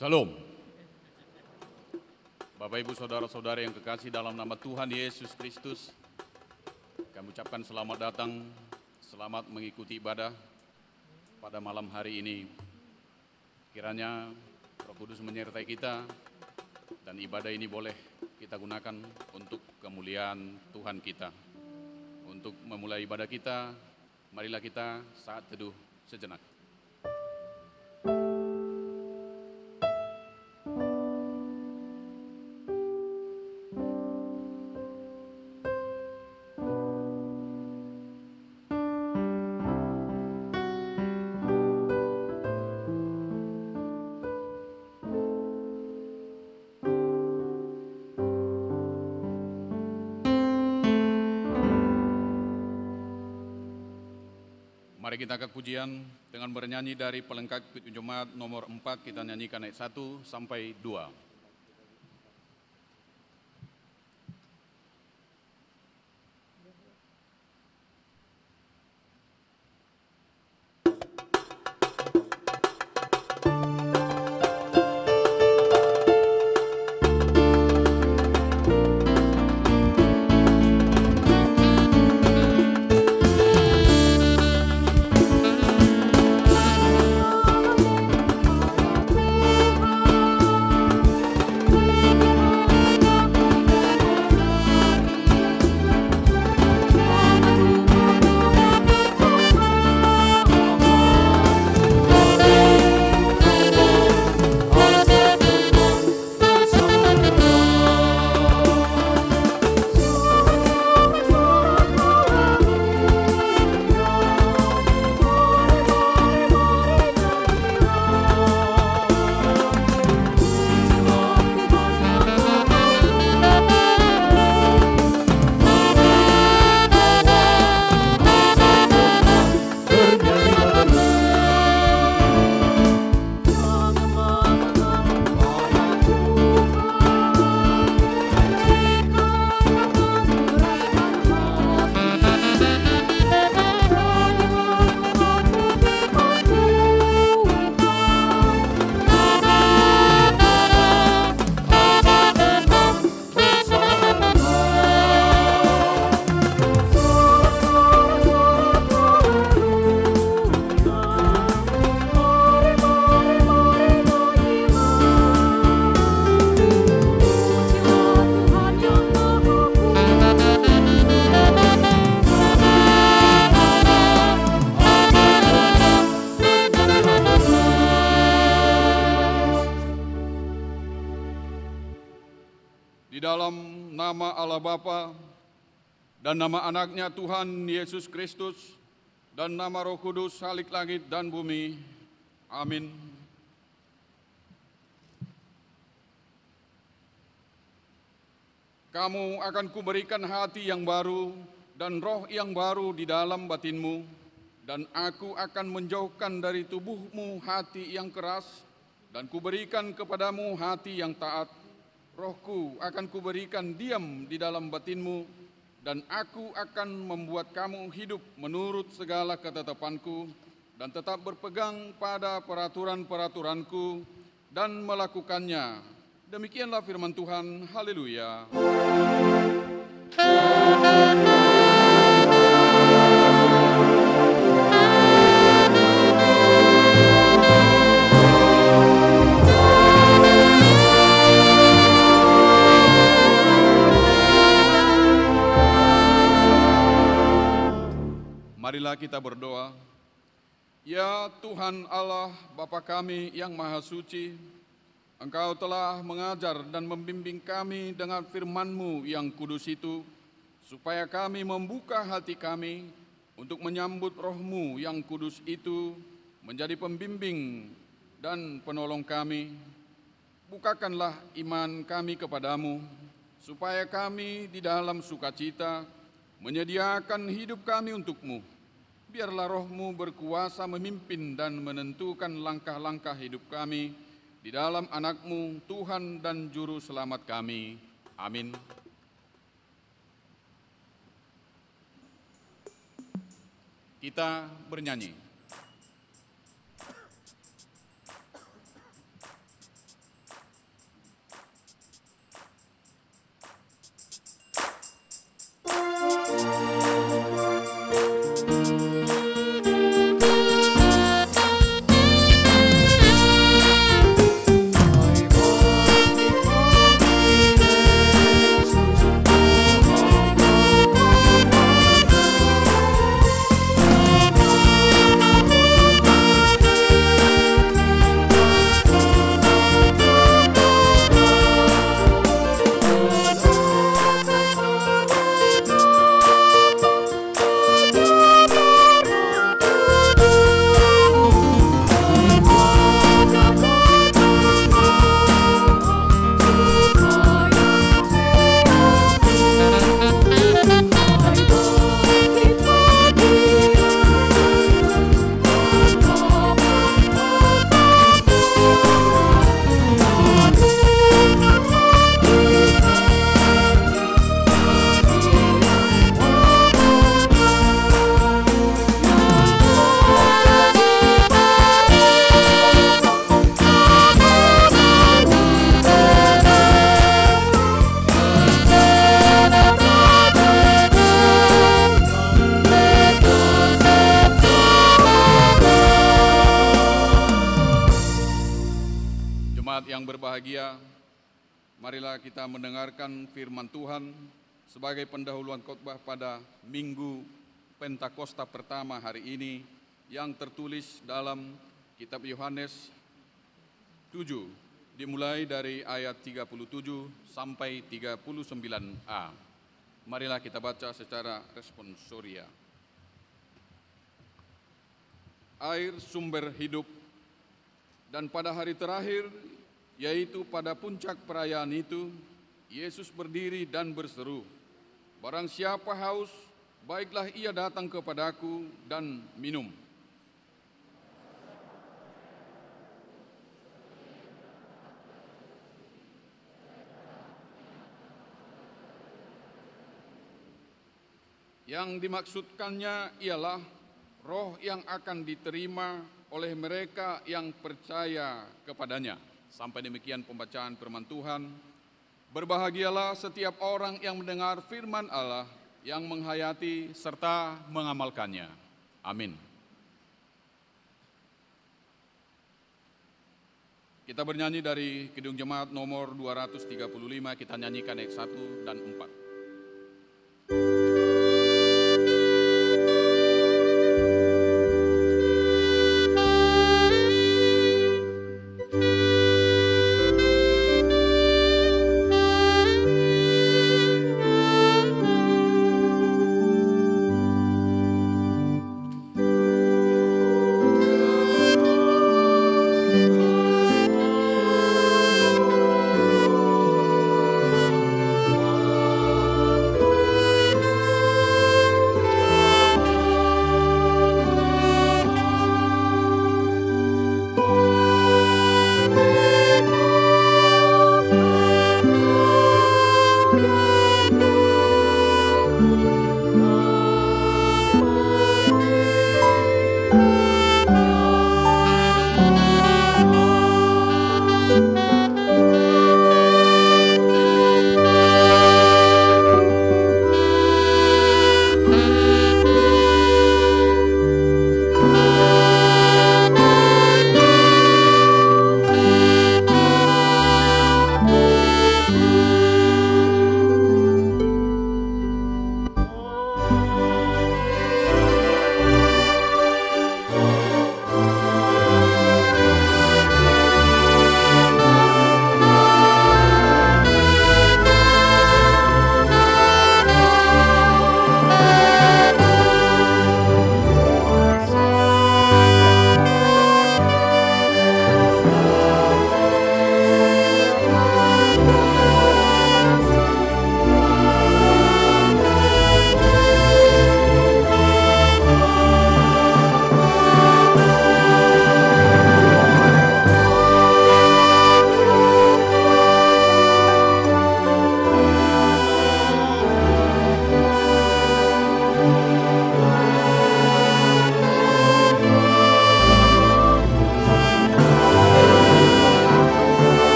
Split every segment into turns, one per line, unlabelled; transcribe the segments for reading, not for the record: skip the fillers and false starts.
Salam. Bapak Ibu Saudara-saudara yang kekasih dalam nama Tuhan Yesus Kristus, kami ucapkan selamat datang, selamat mengikuti ibadah pada malam hari ini. Kiranya Roh Kudus menyertai kita dan ibadah ini boleh kita gunakan untuk kemuliaan Tuhan kita. Untuk memulai ibadah kita, marilah kita saat teduh sejenak. Mari kita angkat pujian dengan bernyanyi dari pelengkap Jemaat nomor 4, kita nyanyikan ayat 1 sampai 2. Nama Allah Bapa dan nama anaknya Tuhan Yesus Kristus dan nama Roh Kudus Khalik langit dan bumi. Amin. Kamu akan kuberikan hati yang baru dan roh yang baru di dalam batinmu, dan aku akan menjauhkan dari tubuhmu hati yang keras dan kuberikan kepadamu hati yang taat. Rohku akan kuberikan diam di dalam batinmu, dan aku akan membuat kamu hidup menurut segala ketetapanku dan tetap berpegang pada peraturan-peraturanku dan melakukannya. Demikianlah firman Tuhan. Haleluya. Marilah kita berdoa. Ya Tuhan Allah Bapa kami yang Maha Suci, Engkau telah mengajar dan membimbing kami dengan firman-Mu yang kudus itu, supaya kami membuka hati kami untuk menyambut Roh-Mu yang kudus itu menjadi pembimbing dan penolong kami. Bukakanlah iman kami kepadamu, supaya kami di dalam sukacita menyediakan hidup kami untuk-Mu. Biarlah Roh-Mu berkuasa memimpin dan menentukan langkah-langkah hidup kami di dalam Anak-Mu, Tuhan dan Juru Selamat kami. Amin. Kita bernyanyi. Marilah kita mendengarkan firman Tuhan sebagai pendahuluan khotbah pada Minggu Pentakosta pertama hari ini yang tertulis dalam kitab Yohanes 7, dimulai dari ayat 37 sampai 39a. Marilah kita baca secara responsoria. Air sumber hidup, dan pada hari terakhir, yaitu pada puncak perayaan itu, Yesus berdiri dan berseru, "Barang siapa haus, baiklah ia datang kepadaku dan minum. Yang dimaksudkannya ialah Roh yang akan diterima oleh mereka yang percaya kepadanya." Sampai demikian pembacaan firman Tuhan. Berbahagialah setiap orang yang mendengar firman Allah, yang menghayati serta mengamalkannya. Amin. Kita bernyanyi dari Kidung Jemaat nomor 235, kita nyanyikan ayat 1 dan 4.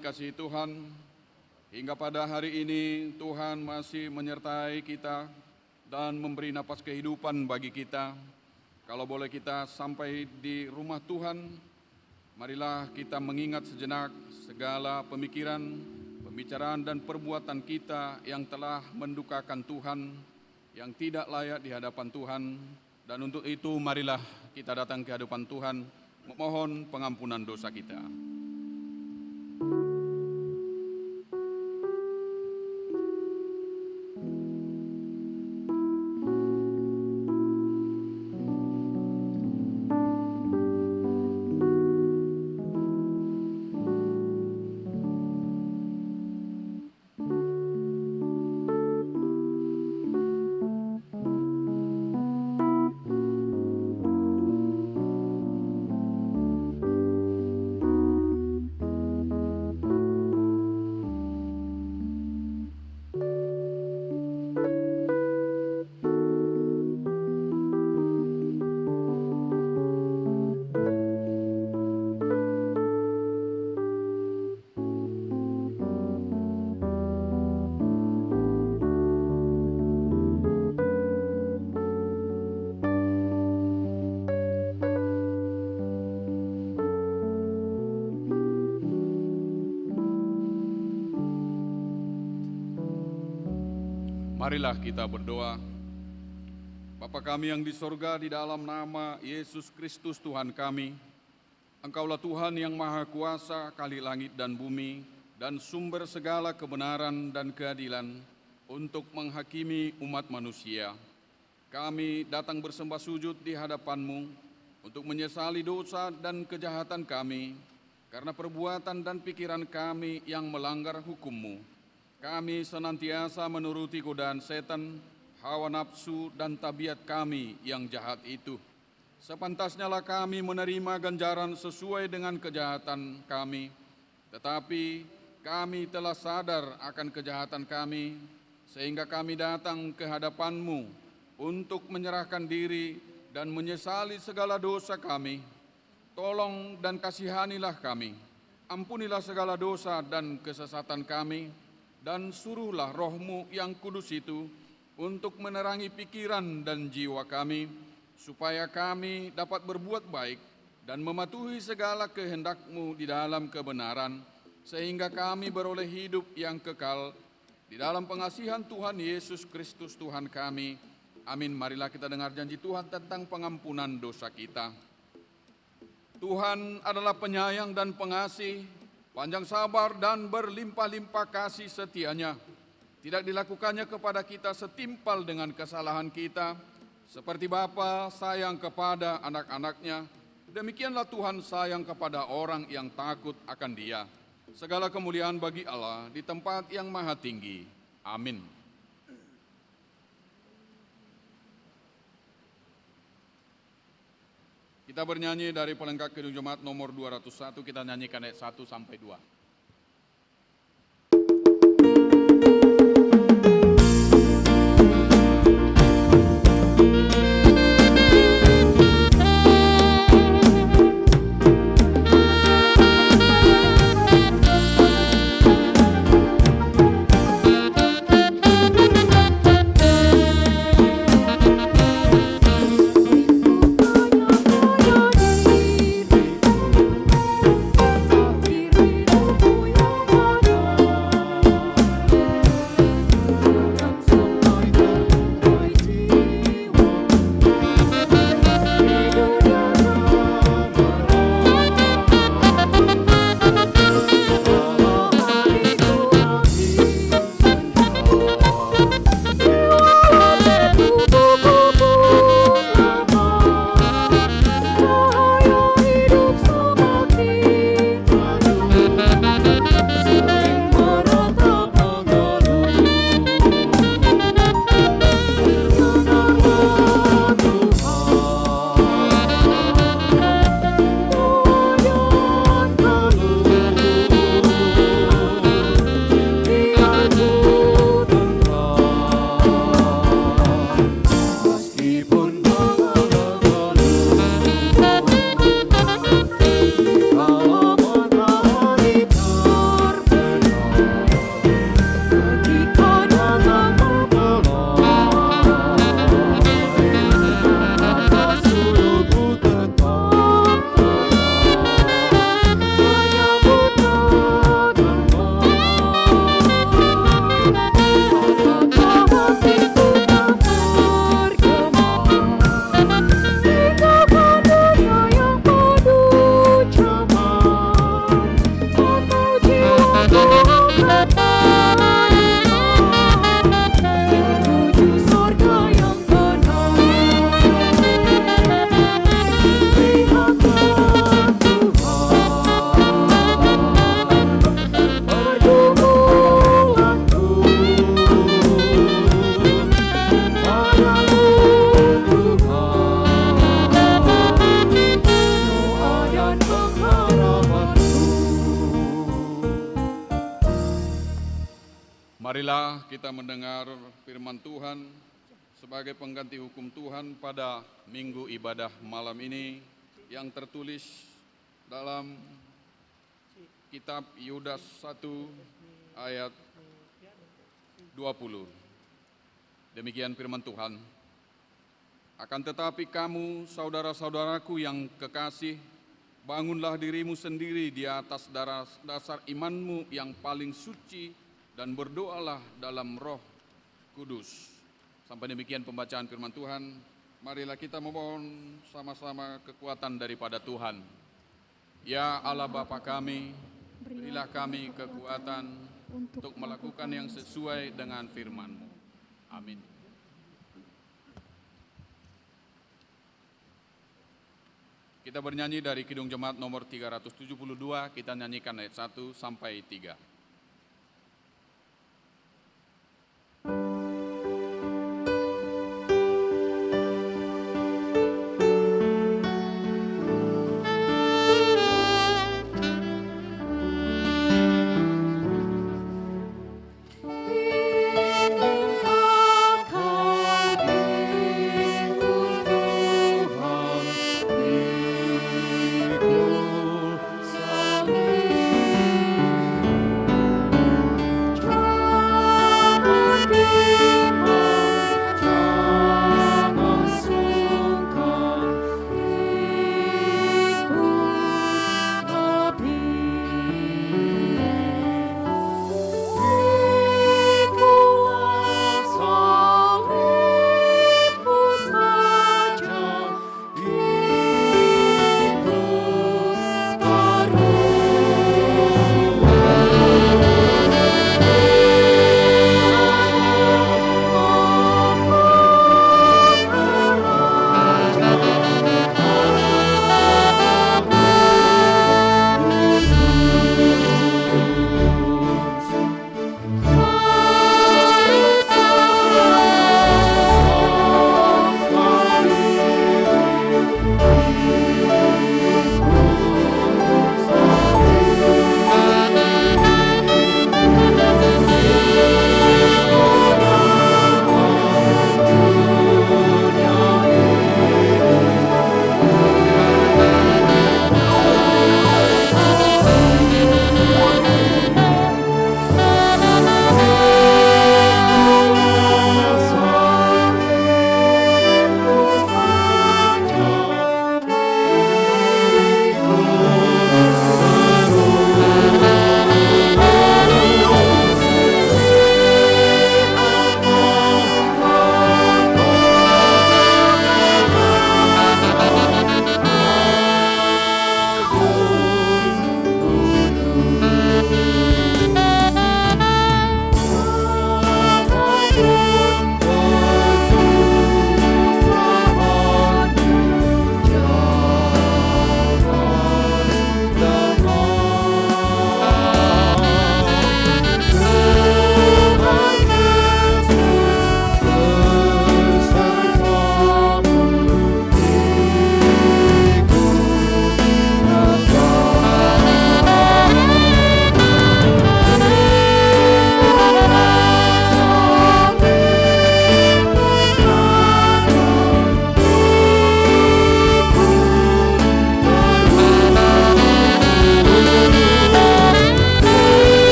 dikasihi Tuhan, hingga pada hari ini Tuhan masih menyertai kita dan memberi napas kehidupan bagi kita. Kalau boleh kita sampai di rumah Tuhan, marilah kita mengingat sejenak segala pemikiran, pembicaraan dan perbuatan kita yang telah mendukakan Tuhan, yang tidak layak di hadapan Tuhan. Dan untuk itu marilah kita datang ke hadapan Tuhan, memohon pengampunan dosa kita. Marilah kita berdoa. Bapa kami yang di sorga, di dalam nama Yesus Kristus Tuhan kami, Engkaulah Tuhan yang Maha Kuasa, Kali langit dan bumi, dan sumber segala kebenaran dan keadilan untuk menghakimi umat manusia. Kami datang bersembah sujud di hadapan-Mu untuk menyesali dosa dan kejahatan kami, karena perbuatan dan pikiran kami yang melanggar hukum-Mu. Kami senantiasa menuruti godaan setan, hawa nafsu, dan tabiat kami yang jahat itu. Sepantasnyalah kami menerima ganjaran sesuai dengan kejahatan kami, tetapi kami telah sadar akan kejahatan kami, sehingga kami datang ke hadapan-Mu untuk menyerahkan diri dan menyesali segala dosa kami. Tolong dan kasihanilah kami, ampunilah segala dosa dan kesesatan kami, dan suruhlah Roh-Mu yang kudus itu untuk menerangi pikiran dan jiwa kami, supaya kami dapat berbuat baik dan mematuhi segala kehendak-Mu di dalam kebenaran, sehingga kami beroleh hidup yang kekal di dalam pengasihan Tuhan Yesus Kristus Tuhan kami. Amin. Marilah kita dengar janji Tuhan tentang pengampunan dosa kita. Tuhan adalah penyayang dan pengasih, panjang sabar dan berlimpah-limpah kasih setianya. Tidak dilakukannya kepada kita setimpal dengan kesalahan kita. Seperti Bapa sayang kepada anak-anaknya, demikianlah Tuhan sayang kepada orang yang takut akan Dia. Segala kemuliaan bagi Allah di tempat yang maha tinggi. Amin. Kita bernyanyi dari pelengkap Kidung Jemaat nomor 201, kita nyanyikan ayat 1 sampai 2.
Diri
Marilah kita mendengar firman Tuhan sebagai pengganti hukum Tuhan pada minggu ibadah malam ini yang tertulis dalam kitab Yudas 1 ayat 20. Demikian firman Tuhan. Akan tetapi kamu, saudara-saudaraku yang kekasih, bangunlah dirimu sendiri di atas dasar imanmu yang paling suci dan berdoalah dalam Roh Kudus. Sampai demikian pembacaan firman Tuhan. Marilah kita memohon sama-sama kekuatan daripada Tuhan. Ya Allah Bapa kami, berilah kami kekuatan untuk melakukan yang sesuai dengan firman-Mu. Amin. Kita bernyanyi dari Kidung Jemaat nomor 372, kita nyanyikan ayat 1 sampai 3.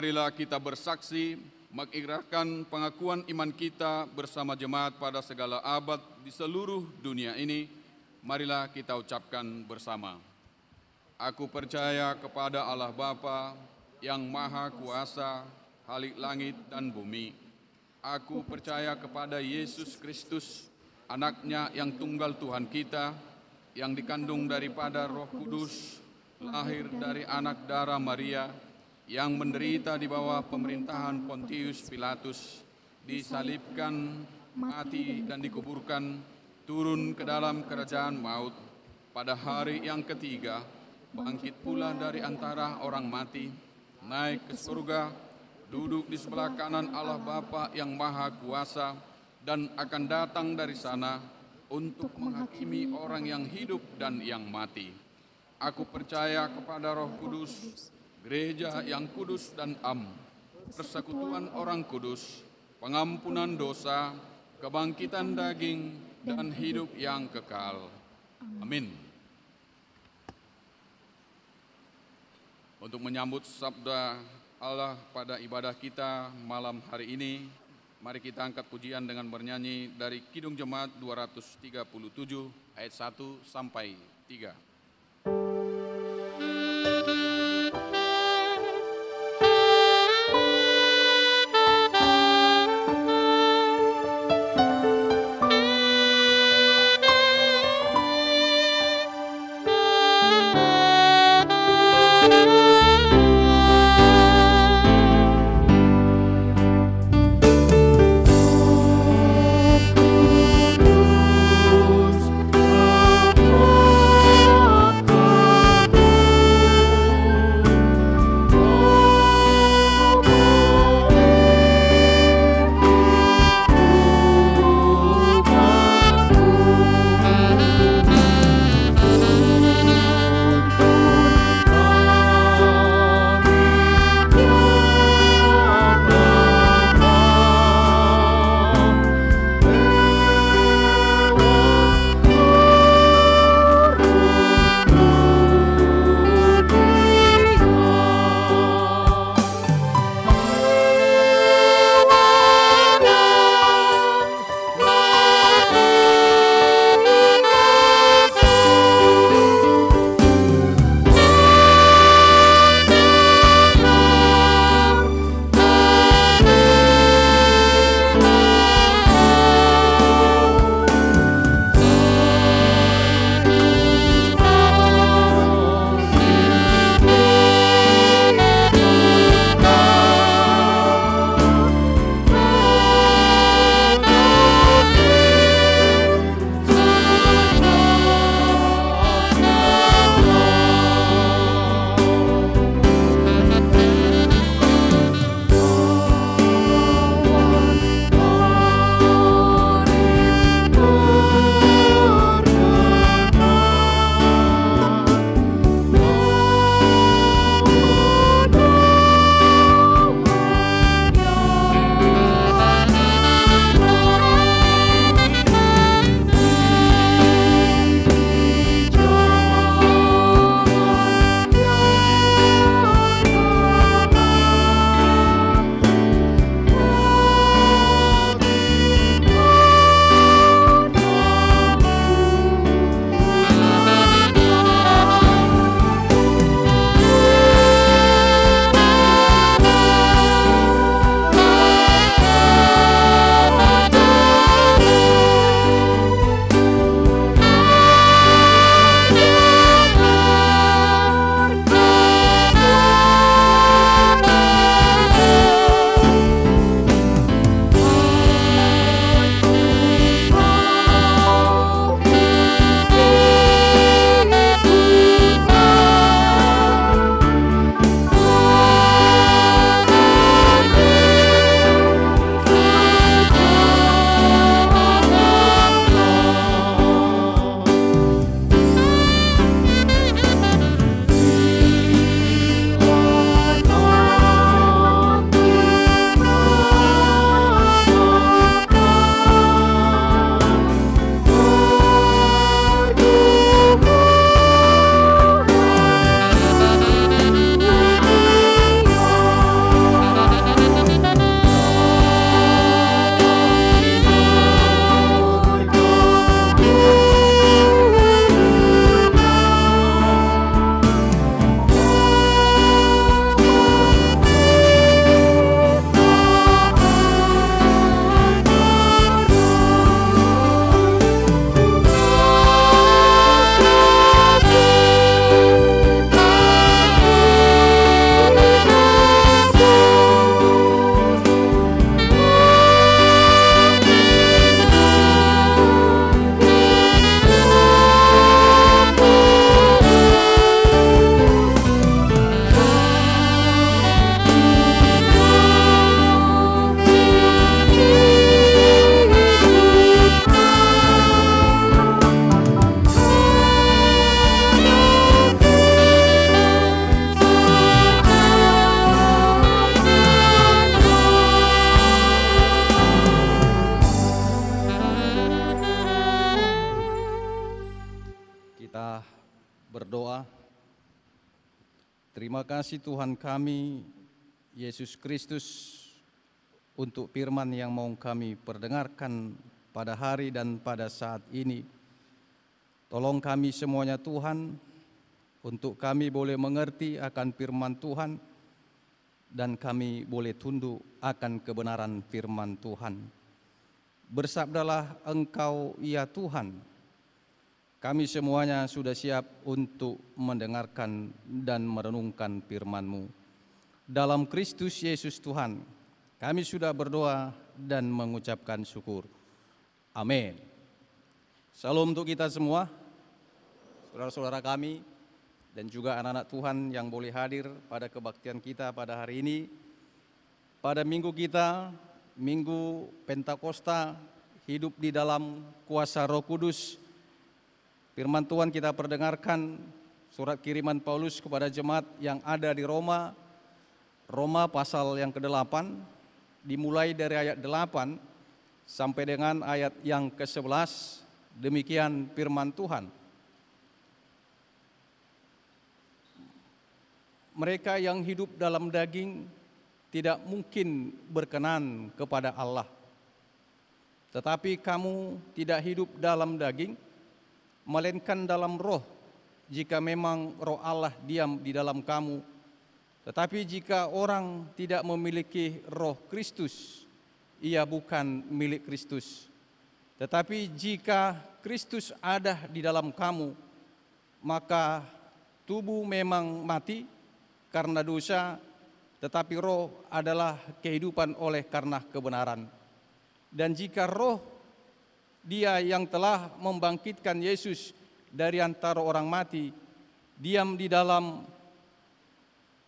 Marilah kita bersaksi mengikrarkan pengakuan iman kita bersama jemaat pada segala abad di seluruh dunia ini. Marilah kita ucapkan bersama. Aku percaya kepada Allah Bapa yang Maha Kuasa, Khalik langit dan bumi. Aku percaya kepada Yesus Kristus, Anaknya yang tunggal Tuhan kita, yang dikandung daripada Roh Kudus, lahir dari anak darah Maria, yang menderita di bawah pemerintahan Pontius Pilatus, disalibkan, mati dan dikuburkan, turun ke dalam kerajaan maut, pada hari yang ketiga, bangkit pula dari antara orang mati, naik ke surga, duduk di sebelah kanan Allah Bapa yang Maha Kuasa, dan akan datang dari sana untuk menghakimi orang yang hidup dan yang mati. Aku percaya kepada Roh Kudus, gereja yang kudus dan am, persekutuan orang kudus, pengampunan dosa, kebangkitan daging, dan hidup yang kekal. Amin. Untuk menyambut sabda Allah pada ibadah kita malam hari ini, mari kita angkat pujian dengan bernyanyi dari Kidung Jemaat 237 ayat 1 sampai 3.
Oh berdoa. Terima kasih Tuhan kami, Yesus Kristus, untuk firman yang mau kami perdengarkan pada hari dan pada saat ini. Tolong kami semuanya Tuhan, untuk kami boleh mengerti akan firman Tuhan, dan kami boleh tunduk akan kebenaran firman Tuhan. Bersabdalah Engkau, ya Tuhan. Kami semuanya sudah siap untuk mendengarkan dan merenungkan firman-Mu. Dalam Kristus Yesus Tuhan, kami sudah berdoa dan mengucapkan syukur. Amin. Salam untuk kita semua, saudara-saudara kami, dan juga anak-anak Tuhan yang boleh hadir pada kebaktian kita pada hari ini. Pada minggu kita, Minggu Pentakosta, hidup di dalam kuasa Roh Kudus. Firman Tuhan kita perdengarkan surat kiriman Paulus kepada jemaat yang ada di Roma. Roma pasal yang ke-8, dimulai dari ayat 8 sampai dengan ayat yang ke-11. Demikian firman Tuhan. Mereka yang hidup dalam daging tidak mungkin berkenan kepada Allah. Tetapi kamu tidak hidup dalam daging, melainkan dalam roh, jika memang roh Allah diam di dalam kamu. Tetapi jika orang tidak memiliki roh Kristus, ia bukan milik Kristus. Tetapi jika Kristus ada di dalam kamu, maka tubuh memang mati karena dosa, tetapi roh adalah kehidupan oleh karena kebenaran. Dan jika roh Dia yang telah membangkitkan Yesus dari antara orang mati diam di dalam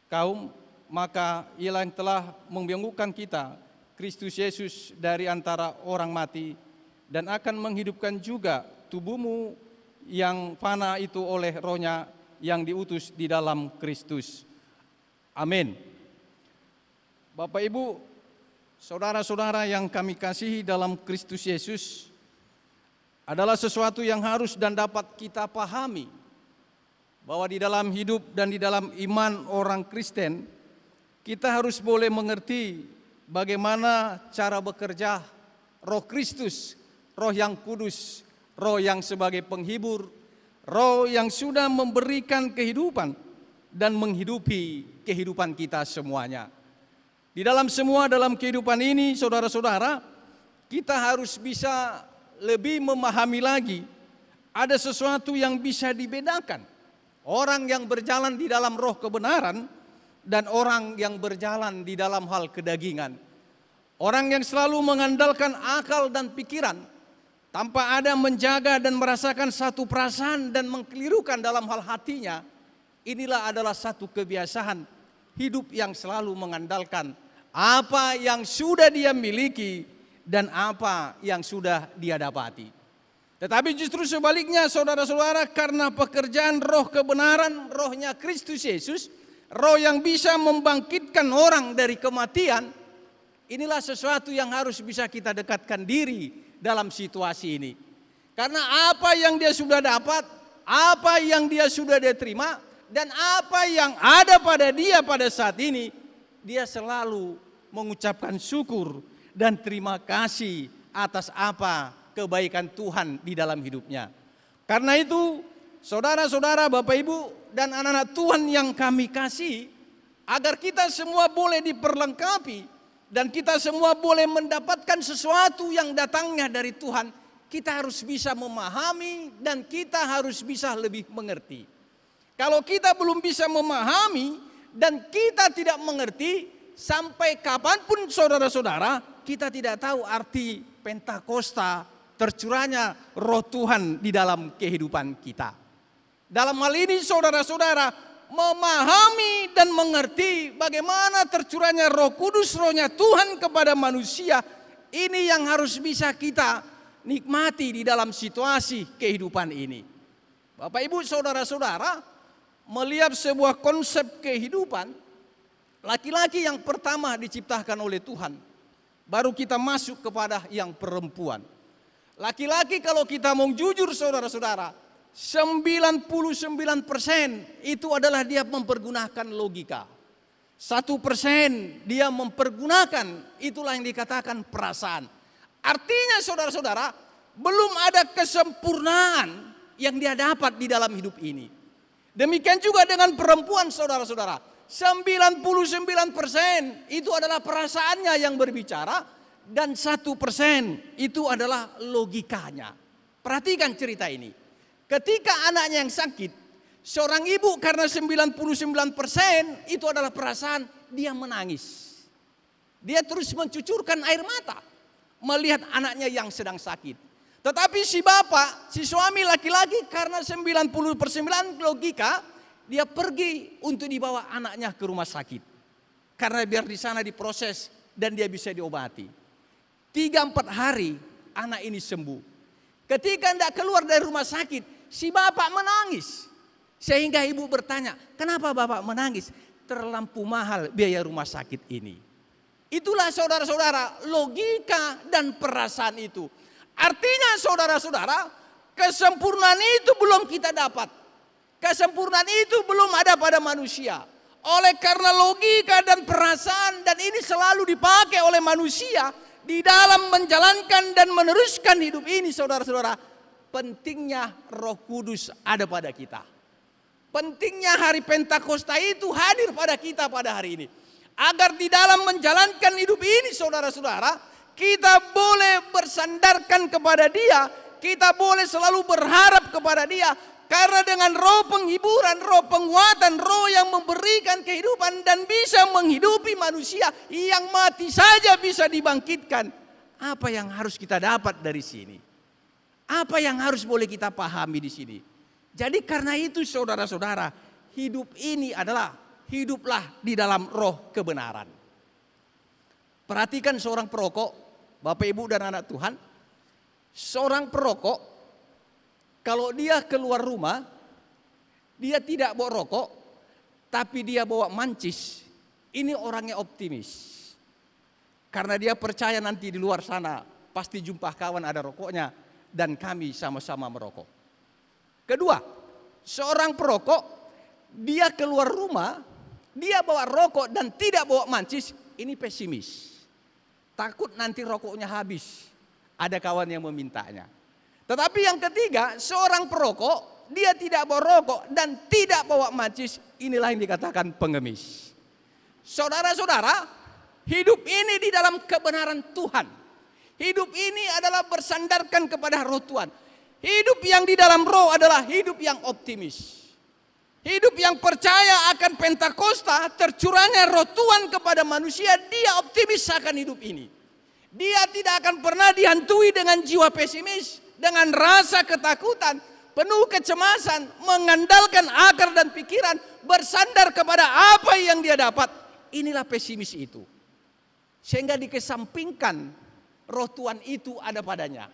kaum, maka Ia yang telah membangkitkan kita, Kristus Yesus, dari antara orang mati, dan akan menghidupkan juga tubuhmu yang fana itu oleh Roh-Nya yang diutus di dalam Kristus. Amin. Bapak Ibu, saudara-saudara yang kami kasihi dalam Kristus Yesus, adalah sesuatu yang harus dan dapat kita pahami, bahwa di dalam hidup dan di dalam iman orang Kristen, kita harus boleh mengerti bagaimana cara bekerja Roh Kristus, Roh yang kudus, Roh yang sebagai penghibur, Roh yang sudah memberikan kehidupan dan menghidupi kehidupan kita semuanya. Di dalam kehidupan ini, saudara-saudara, kita harus bisa lebih memahami lagi, ada sesuatu yang bisa dibedakan. Orang yang berjalan di dalam roh kebenaran dan orang yang berjalan di dalam hal kedagingan. Orang yang selalu mengandalkan akal dan pikiran tanpa ada menjaga dan merasakan satu perasaan dan mengkelirukan dalam hal hatinya. Inilah adalah satu kebiasaan hidup yang selalu mengandalkan apa yang sudah dia miliki dan apa yang sudah dia dapati. Tetapi justru sebaliknya, saudara-saudara, karena pekerjaan roh kebenaran, rohnya Kristus Yesus, roh yang bisa membangkitkan orang dari kematian, inilah sesuatu yang harus bisa kita dekatkan diri dalam situasi ini. Karena apa yang dia sudah dapat, apa yang dia sudah diterima, dan apa yang ada pada dia pada saat ini, dia selalu mengucapkan syukur dan terima kasih atas apa kebaikan Tuhan di dalam hidupnya. Karena itu, saudara-saudara, Bapak Ibu, dan anak-anak Tuhan yang kami kasih, agar kita semua boleh diperlengkapi dan kita semua boleh mendapatkan sesuatu yang datangnya dari Tuhan, kita harus bisa memahami dan kita harus bisa lebih mengerti. Kalau kita belum bisa memahami dan kita tidak mengerti, sampai kapanpun saudara-saudara, kita tidak tahu arti Pentakosta, tercurahnya roh Tuhan di dalam kehidupan kita. Dalam hal ini saudara-saudara, memahami dan mengerti bagaimana tercurahnya Roh Kudus, Rohnya Tuhan kepada manusia, ini yang harus bisa kita nikmati di dalam situasi kehidupan ini. Bapak Ibu saudara-saudara, melihat sebuah konsep kehidupan, laki-laki yang pertama diciptakan oleh Tuhan, baru kita masuk kepada yang perempuan. Laki-laki kalau kita mau jujur saudara-saudara, 99% itu adalah dia mempergunakan logika. 1% dia mempergunakan, itulah yang dikatakan perasaan. Artinya saudara-saudara, belum ada kesempurnaan yang dia dapat di dalam hidup ini. Demikian juga dengan perempuan saudara-saudara. 99% itu adalah perasaannya yang berbicara, dan 1% itu adalah logikanya. Perhatikan cerita ini. Ketika anaknya yang sakit, seorang ibu karena 99% itu adalah perasaan, dia menangis. Dia terus mencucurkan air mata melihat anaknya yang sedang sakit. Tetapi si bapak, si suami laki-laki karena 99% logika, dia pergi untuk dibawa anaknya ke rumah sakit. Karena biar di sana diproses dan dia bisa diobati. 3-4 hari anak ini sembuh. Ketika hendak keluar dari rumah sakit, si bapak menangis. Sehingga ibu bertanya, kenapa bapak menangis? Terlampau mahal biaya rumah sakit ini. Itulah saudara-saudara, logika dan perasaan itu. Artinya saudara-saudara, kesempurnaan itu belum kita dapat. Kesempurnaan itu belum ada pada manusia. Oleh karena logika dan perasaan, dan ini selalu dipakai oleh manusia di dalam menjalankan dan meneruskan hidup ini, saudara-saudara, pentingnya Roh Kudus ada pada kita. Pentingnya hari Pentakosta itu hadir pada kita pada hari ini. Agar di dalam menjalankan hidup ini, saudara-saudara, kita boleh bersandarkan kepada Dia. Kita boleh selalu berharap kepada Dia. Karena dengan roh penghiburan, roh penguatan, roh yang memberikan kehidupan dan bisa menghidupi manusia yang mati saja bisa dibangkitkan. Apa yang harus kita dapat dari sini? Apa yang harus boleh kita pahami di sini? Jadi karena itu saudara-saudara, hidup ini adalah hiduplah di dalam roh kebenaran. Perhatikan seorang perokok, Bapak Ibu dan anak Tuhan. Seorang perokok, kalau dia keluar rumah, dia tidak bawa rokok, tapi dia bawa mancis. Ini orangnya optimis. Karena dia percaya nanti di luar sana pasti jumpa kawan ada rokoknya dan kami sama-sama merokok. Kedua, seorang perokok, dia keluar rumah, dia bawa rokok dan tidak bawa mancis, ini pesimis. Takut nanti rokoknya habis, ada kawan yang memintanya. Tetapi yang ketiga, seorang perokok, dia tidak bawa rokok dan tidak bawa mancis, inilah yang dikatakan pengemis. Saudara-saudara, hidup ini di dalam kebenaran Tuhan. Hidup ini adalah bersandarkan kepada roh Tuhan. Hidup yang di dalam roh adalah hidup yang optimis. Hidup yang percaya akan Pentakosta, tercurahnya roh Tuhan kepada manusia, dia optimis akan hidup ini. Dia tidak akan pernah dihantui dengan jiwa pesimis, dengan rasa ketakutan, penuh kecemasan, mengandalkan akal dan pikiran, bersandar kepada apa yang dia dapat. Inilah pesimis itu. Sehingga dikesampingkan roh Tuhan itu ada padanya.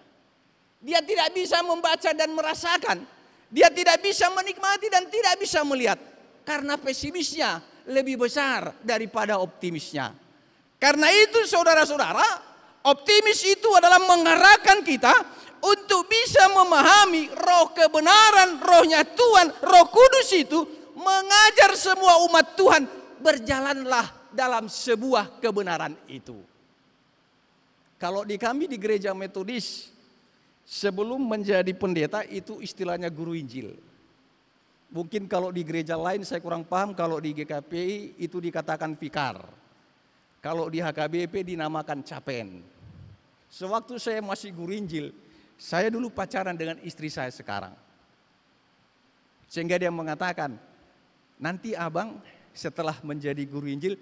Dia tidak bisa membaca dan merasakan. Dia tidak bisa menikmati dan tidak bisa melihat. Karena pesimisnya lebih besar daripada optimisnya. Karena itu saudara-saudara, optimis itu adalah mengarahkan kita untuk bisa memahami roh kebenaran, rohnya Tuhan, roh kudus itu mengajar semua umat Tuhan berjalanlah dalam sebuah kebenaran itu. Kalau di kami di gereja Metodis, sebelum menjadi pendeta itu istilahnya guru Injil. Mungkin kalau di gereja lain saya kurang paham, kalau di GKPI itu dikatakan vikar. Kalau di HKBP dinamakan capen. Sewaktu saya masih guru Injil, saya dulu pacaran dengan istri saya sekarang. Sehingga dia mengatakan, nanti abang setelah menjadi guru Injil,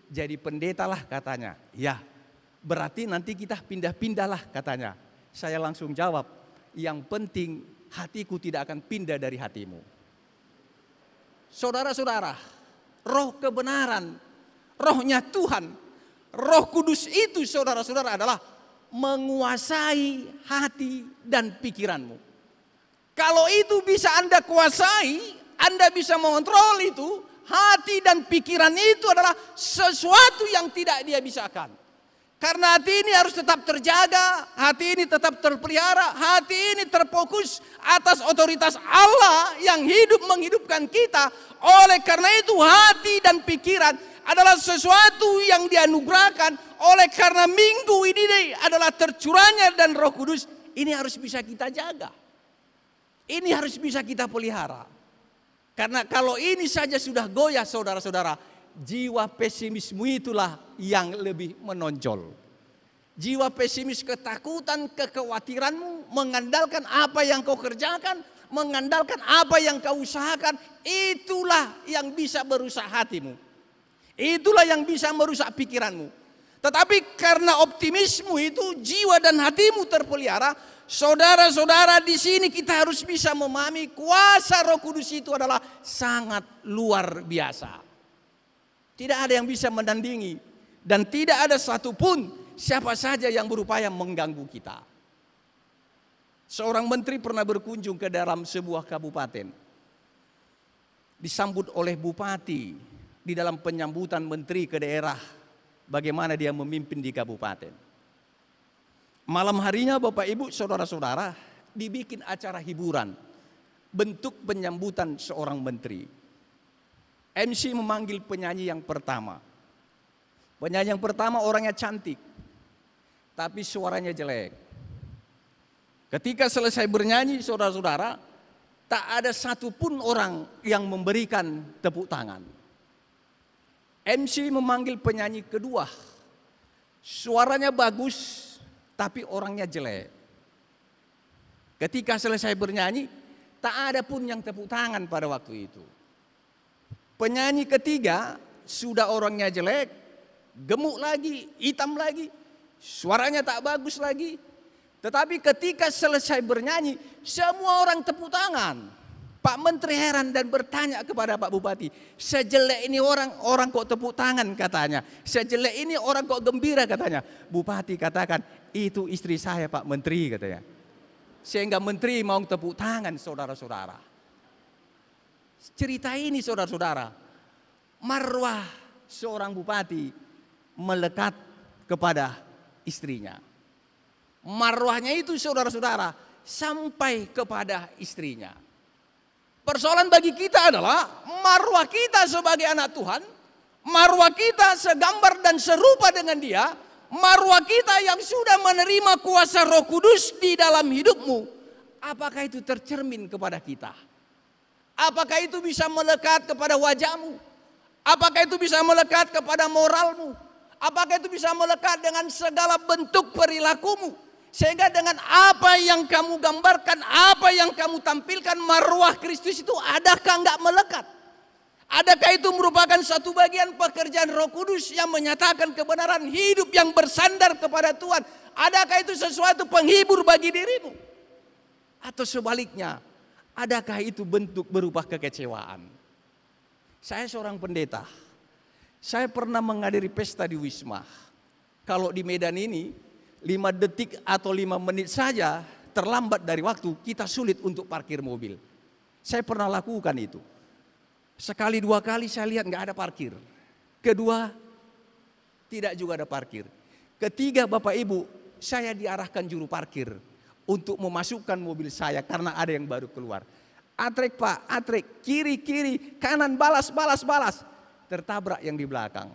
jadi pendeta lah katanya. Ya, berarti nanti kita pindah-pindah lah katanya. Saya langsung jawab, yang penting hatiku tidak akan pindah dari hatimu. Saudara-saudara, roh kebenaran, rohnya Tuhan, roh kudus itu saudara-saudara adalah menguasai hati dan pikiranmu. Kalau itu bisa Anda kuasai, Anda bisa mengontrol itu, hati dan pikiran itu adalah sesuatu yang tidak dia bisakan. Karena hati ini harus tetap terjaga, hati ini tetap terpelihara, hati ini terfokus atas otoritas Allah yang hidup menghidupkan kita. Oleh karena itu hati dan pikiran adalah sesuatu yang dianugerahkan. Oleh karena minggu ini adalah tercurahnya dan Roh Kudus, ini harus bisa kita jaga. Ini harus bisa kita pelihara. Karena kalau ini saja sudah goyah saudara-saudara, jiwa pesimismu itulah yang lebih menonjol. Jiwa pesimis, ketakutan, kekhawatiranmu, mengandalkan apa yang kau kerjakan, mengandalkan apa yang kau usahakan, itulah yang bisa merusak hatimu. Itulah yang bisa merusak pikiranmu. Tetapi karena optimismu itu, jiwa dan hatimu terpelihara, saudara-saudara, di sini kita harus bisa memahami kuasa Roh Kudus itu adalah sangat luar biasa. Tidak ada yang bisa menandingi dan tidak ada satupun siapa saja yang berupaya mengganggu kita. Seorang menteri pernah berkunjung ke dalam sebuah kabupaten. Disambut oleh bupati di dalam penyambutan menteri ke daerah, bagaimana dia memimpin di kabupaten. Malam harinya Bapak Ibu saudara-saudara dibikin acara hiburan, bentuk penyambutan seorang menteri. MC memanggil penyanyi yang pertama. Penyanyi yang pertama orangnya cantik, tapi suaranya jelek. Ketika selesai bernyanyi saudara-saudara, tak ada satupun orang yang memberikan tepuk tangan. MC memanggil penyanyi kedua. Suaranya bagus, tapi orangnya jelek. Ketika selesai bernyanyi, tak ada pun yang tepuk tangan pada waktu itu. Penyanyi ketiga sudah orangnya jelek, gemuk lagi, hitam lagi, suaranya tak bagus lagi. Tetapi ketika selesai bernyanyi, semua orang tepuk tangan. Pak Menteri heran dan bertanya kepada Pak Bupati, sejelek ini orang kok tepuk tangan katanya. Sejelek ini orang kok gembira katanya. Bupati katakan, itu istri saya Pak Menteri katanya. Sehingga Menteri mau tepuk tangan saudara-saudara. Cerita ini saudara-saudara, marwah seorang bupati melekat kepada istrinya. Marwahnya itu saudara-saudara sampai kepada istrinya. Persoalan bagi kita adalah marwah kita sebagai anak Tuhan, marwah kita segambar dan serupa dengan Dia, marwah kita yang sudah menerima kuasa Roh Kudus di dalam hidupmu. Apakah itu tercermin kepada kita? Apakah itu bisa melekat kepada wajahmu? Apakah itu bisa melekat kepada moralmu? Apakah itu bisa melekat dengan segala bentuk perilakumu? Sehingga dengan apa yang kamu gambarkan, apa yang kamu tampilkan, marwah Kristus itu adakah enggak melekat? Adakah itu merupakan satu bagian pekerjaan Roh Kudus yang menyatakan kebenaran hidup yang bersandar kepada Tuhan? Adakah itu sesuatu penghibur bagi dirimu? Atau sebaliknya, adakah itu bentuk berupa kekecewaan? Saya seorang pendeta. Saya pernah menghadiri pesta di Wisma. Kalau di Medan ini 5 detik atau 5 menit saja terlambat dari waktu, kita sulit untuk parkir mobil. Saya pernah lakukan itu. Sekali 2 kali saya lihat nggak ada parkir. Kedua, tidak juga ada parkir. Ketiga Bapak Ibu, saya diarahkan juru parkir untuk memasukkan mobil saya karena ada yang baru keluar. Atrek Pak, atrek, kiri, kanan, balas. Tertabrak yang di belakang.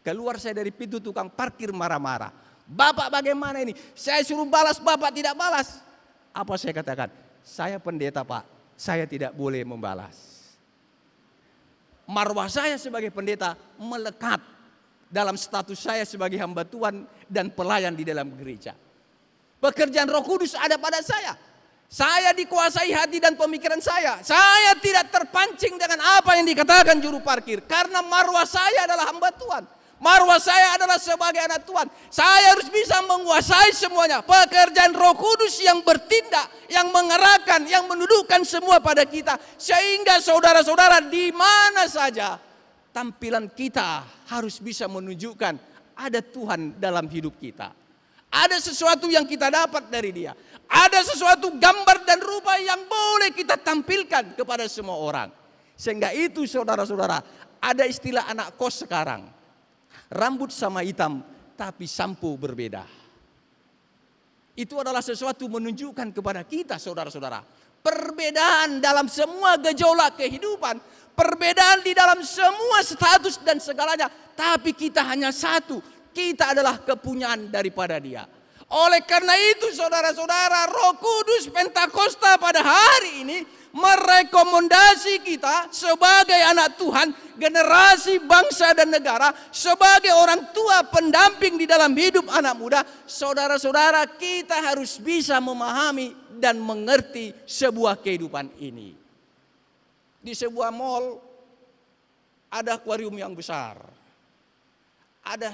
Keluar saya dari pintu tukang parkir marah-marah. Bapak bagaimana ini? Saya suruh balas, Bapak tidak balas. Apa saya katakan? Saya pendeta Pak, saya tidak boleh membalas. Marwah saya sebagai pendeta melekat dalam status saya sebagai hamba Tuhan dan pelayan di dalam gereja. Pekerjaan Roh Kudus ada pada saya. Saya dikuasai hati dan pemikiran saya. Saya tidak terpancing dengan apa yang dikatakan juru parkir. Karena marwah saya adalah hamba Tuhan. Marwah saya adalah sebagai anak Tuhan. Saya harus bisa menguasai semuanya. Pekerjaan Roh Kudus yang bertindak, yang mengerahkan, yang menundukkan semua pada kita. Sehingga saudara-saudara di mana saja tampilan kita harus bisa menunjukkan ada Tuhan dalam hidup kita. Ada sesuatu yang kita dapat dari Dia. Ada sesuatu gambar dan rupa yang boleh kita tampilkan kepada semua orang. Sehingga itu saudara-saudara, ada istilah anak kos sekarang. Rambut sama hitam tapi sampo berbeda. Itu adalah sesuatu menunjukkan kepada kita saudara-saudara. Perbedaan dalam semua gejolak kehidupan. Perbedaan di dalam semua status dan segalanya. Tapi kita hanya satu. Kita adalah kepunyaan daripada Dia. Oleh karena itu saudara-saudara, Roh Kudus Pentakosta pada hari ini merekomendasi kita sebagai anak Tuhan, generasi bangsa dan negara, sebagai orang tua pendamping di dalam hidup anak muda. Saudara-saudara, kita harus bisa memahami dan mengerti sebuah kehidupan ini. Di sebuah mall ada akuarium yang besar. Ada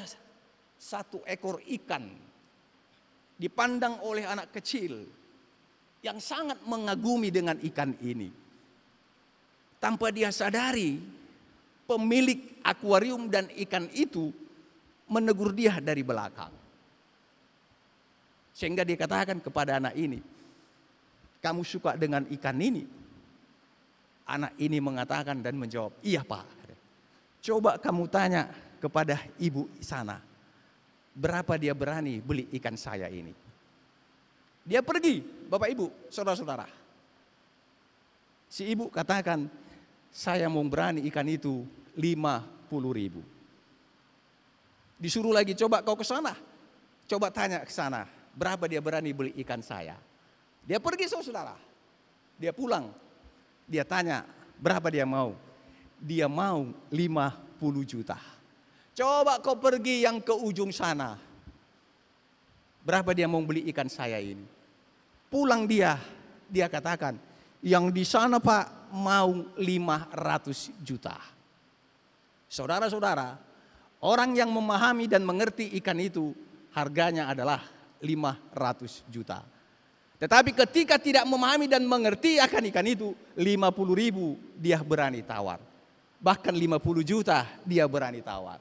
satu ekor ikan dipandang oleh anak kecil yang sangat mengagumi dengan ikan ini. Tanpa dia sadari, pemilik akuarium dan ikan itu menegur dia dari belakang. Sehingga dia katakan kepada anak ini, "Kamu suka dengan ikan ini?" Anak ini mengatakan dan menjawab, "Iya Pak." "Coba kamu tanya kepada ibu sana, berapa dia berani beli ikan saya ini?" Dia pergi, Bapak Ibu, saudara-saudara. Si ibu katakan, "Saya mau berani ikan itu 50.000. Disuruh lagi, "Coba kau ke sana. Coba tanya ke sana, berapa dia berani beli ikan saya?" Dia pergi saudara. Dia pulang. Dia tanya, berapa dia mau? Dia mau 50 juta. "Coba kau pergi yang ke ujung sana. Berapa dia mau beli ikan saya ini?" Pulang dia katakan, "Yang di sana Pak mau 500 juta. Saudara-saudara, orang yang memahami dan mengerti ikan itu harganya adalah 500 juta. Tetapi ketika tidak memahami dan mengerti akan ikan itu, 50.000 dia berani tawar. Bahkan 50 juta dia berani tawar.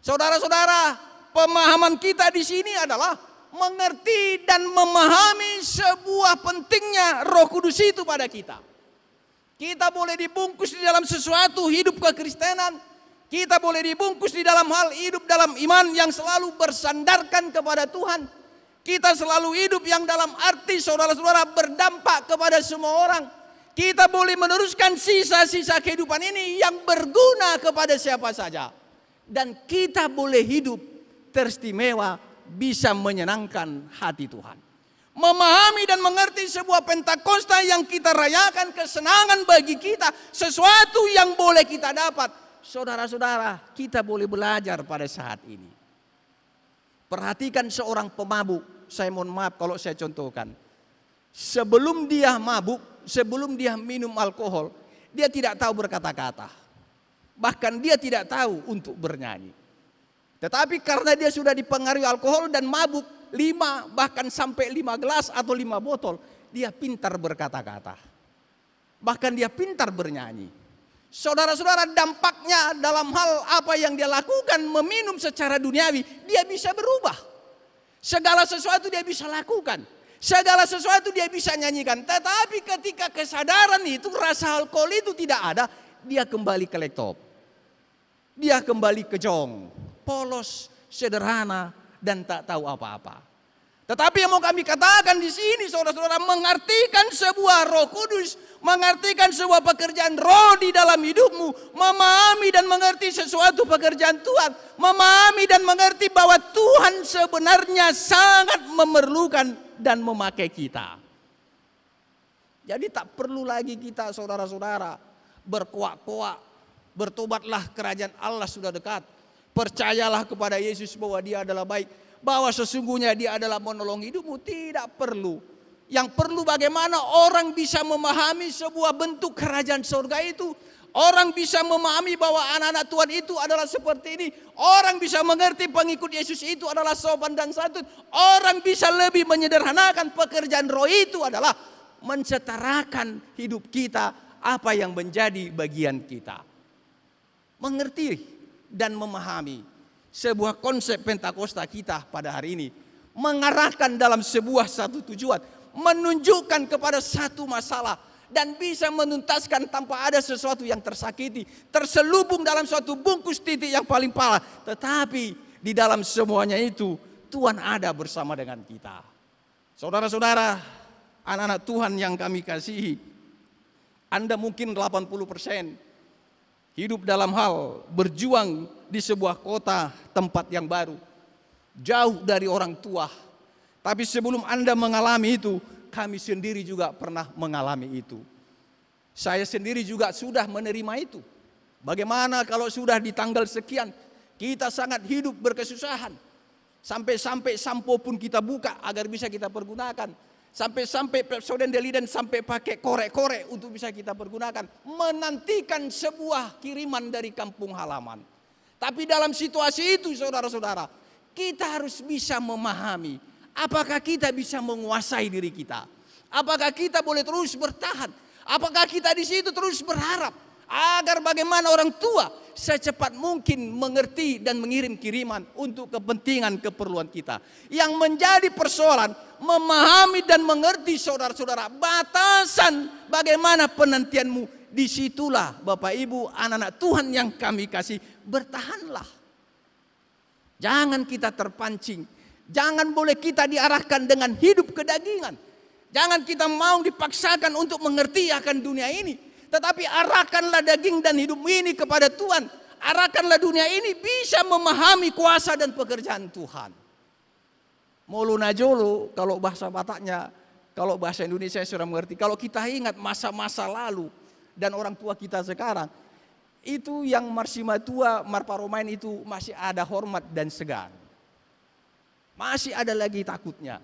Saudara-saudara, pemahaman kita di sini adalah mengerti dan memahami sebuah pentingnya Roh Kudus itu pada kita. Kita boleh dibungkus di dalam sesuatu hidup kekristenan. Kita boleh dibungkus di dalam hal hidup dalam iman yang selalu bersandarkan kepada Tuhan. Kita selalu hidup yang dalam arti saudara-saudara berdampak kepada semua orang. Kita boleh meneruskan sisa-sisa kehidupan ini yang berguna kepada siapa saja. Dan kita boleh hidup teristimewa, bisa menyenangkan hati Tuhan. Memahami dan mengerti sebuah Pentakosta yang kita rayakan, kesenangan bagi kita, sesuatu yang boleh kita dapat. Saudara-saudara, kita boleh belajar pada saat ini. Perhatikan seorang pemabuk, saya mohon maaf kalau saya contohkan. Sebelum dia mabuk, sebelum dia minum alkohol, dia tidak tahu berkata-kata. Bahkan dia tidak tahu untuk bernyanyi. Tetapi karena dia sudah dipengaruhi alkohol dan mabuk 5 bahkan sampai 5 gelas atau 5 botol, dia pintar berkata-kata. Bahkan dia pintar bernyanyi. Saudara-saudara, dampaknya dalam hal apa yang dia lakukan meminum secara duniawi, dia bisa berubah. Segala sesuatu dia bisa lakukan. Segala sesuatu dia bisa nyanyikan. Tetapi ketika kesadaran itu, rasa alkohol itu tidak ada, dia kembali ke laptop. Dia kembali ke jong. Polos, sederhana, dan tak tahu apa-apa. Tetapi yang mau kami katakan di sini, saudara-saudara, mengartikan sebuah Roh Kudus, mengartikan sebuah pekerjaan Roh di dalam hidupmu, memahami dan mengerti sesuatu pekerjaan Tuhan, memahami dan mengerti bahwa Tuhan sebenarnya sangat memerlukan dan memakai kita. Jadi tak perlu lagi kita, saudara-saudara, berkuak-kuak, bertobatlah, kerajaan Allah sudah dekat. Percayalah kepada Yesus bahwa Dia adalah baik, bahwa sesungguhnya Dia adalah menolong hidupmu. Tidak perlu. Yang perlu bagaimana orang bisa memahami sebuah bentuk kerajaan surga itu. Orang bisa memahami bahwa anak-anak Tuhan itu adalah seperti ini. Orang bisa mengerti pengikut Yesus itu adalah sopan dan santun. Orang bisa lebih menyederhanakan pekerjaan Roh itu adalah mensetarakan hidup kita apa yang menjadi bagian kita. Mengerti dan memahami sebuah konsep Pentakosta kita pada hari ini mengarahkan dalam sebuah satu tujuan, menunjukkan kepada satu masalah dan bisa menuntaskan tanpa ada sesuatu yang tersakiti, terselubung dalam suatu bungkus titik yang paling parah. Tetapi Di dalam semuanya itu Tuhan ada bersama dengan kita. Saudara-saudara, anak-anak Tuhan yang kami kasihi, Anda mungkin 80% hidup dalam hal berjuang di sebuah kota tempat yang baru, jauh dari orang tua. Tapi sebelum Anda mengalami itu, kami sendiri juga pernah mengalami itu. Saya sendiri juga sudah menerima itu. Bagaimana kalau sudah di tanggal sekian kita sangat hidup berkesusahan, sampai-sampai sampo pun kita buka agar bisa kita pergunakan, sampai-sampai Pepsodent-Deliden sampai pakai korek-korek untuk bisa kita pergunakan, menantikan sebuah kiriman dari kampung halaman. Tapi dalam situasi itu saudara-saudara, kita harus bisa memahami apakah kita bisa menguasai diri kita, apakah kita boleh terus bertahan, apakah kita di situ terus berharap agar bagaimana orang tua secepat mungkin mengerti dan mengirim kiriman untuk kepentingan keperluan kita. Yang menjadi persoalan memahami dan mengerti saudara-saudara batasan bagaimana penantianmu. Disitulah Bapak Ibu anak-anak Tuhan yang kami kasih, bertahanlah. Jangan kita terpancing, jangan boleh kita diarahkan dengan hidup kedagingan. Jangan kita mau dipaksakan untuk mengerti akan dunia ini. Tetapi arahkanlah daging dan hidup ini kepada Tuhan. Arahkanlah dunia ini bisa memahami kuasa dan pekerjaan Tuhan. Molu najolo kalau bahasa Bataknya, kalau bahasa Indonesia sudah mengerti. Kalau kita ingat masa-masa lalu dan orang tua kita sekarang, itu yang marsima tua, marparomain itu masih ada hormat dan segan. Masih ada lagi takutnya.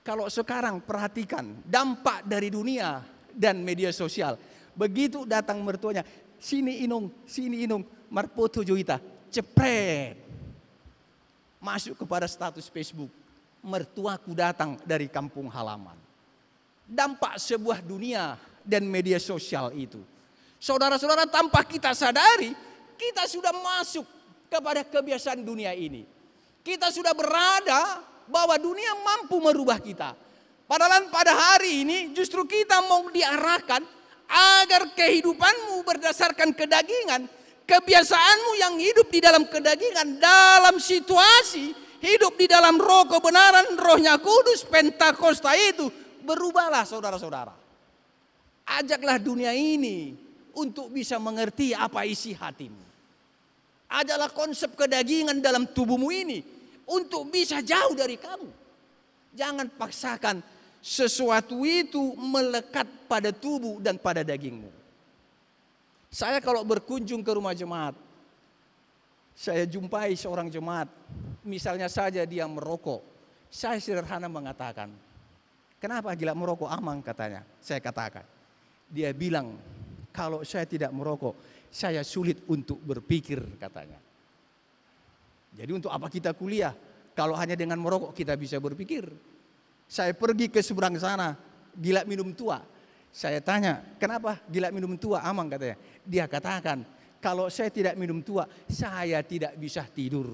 Kalau sekarang perhatikan dampak dari dunia dan media sosial. Begitu datang mertuanya, sini inung, marpoto joita, cepret. Masuk kepada status Facebook, mertuaku datang dari kampung halaman. Dampak sebuah dunia dan media sosial itu. Saudara-saudara, tanpa kita sadari, kita sudah masuk kepada kebiasaan dunia ini. Kita sudah berada bahwa dunia mampu merubah kita. Padahal pada hari ini justru kita mau diarahkan agar kehidupanmu berdasarkan kedagingan, kebiasaanmu yang hidup di dalam kedagingan, dalam situasi hidup di dalam roh kebenaran, rohnya kudus, Pentakosta itu, berubahlah saudara-saudara. Ajaklah dunia ini untuk bisa mengerti apa isi hatimu. Ajaklah konsep kedagingan dalam tubuhmu ini untuk bisa jauh dari kamu. Jangan paksakan sesuatu itu melekat pada tubuh dan pada dagingmu. Saya kalau berkunjung ke rumah jemaat, saya jumpai seorang jemaat, misalnya saja dia merokok. Saya sederhana mengatakan, kenapa gila merokok Amang katanya. Saya katakan, dia bilang, kalau saya tidak merokok, saya sulit untuk berpikir katanya. Jadi untuk apa kita kuliah? Kalau hanya dengan merokok kita bisa berpikir. Saya pergi ke seberang sana, gila minum tua. Saya tanya, kenapa gila minum tua Amang katanya. Dia katakan, kalau saya tidak minum tua, saya tidak bisa tidur.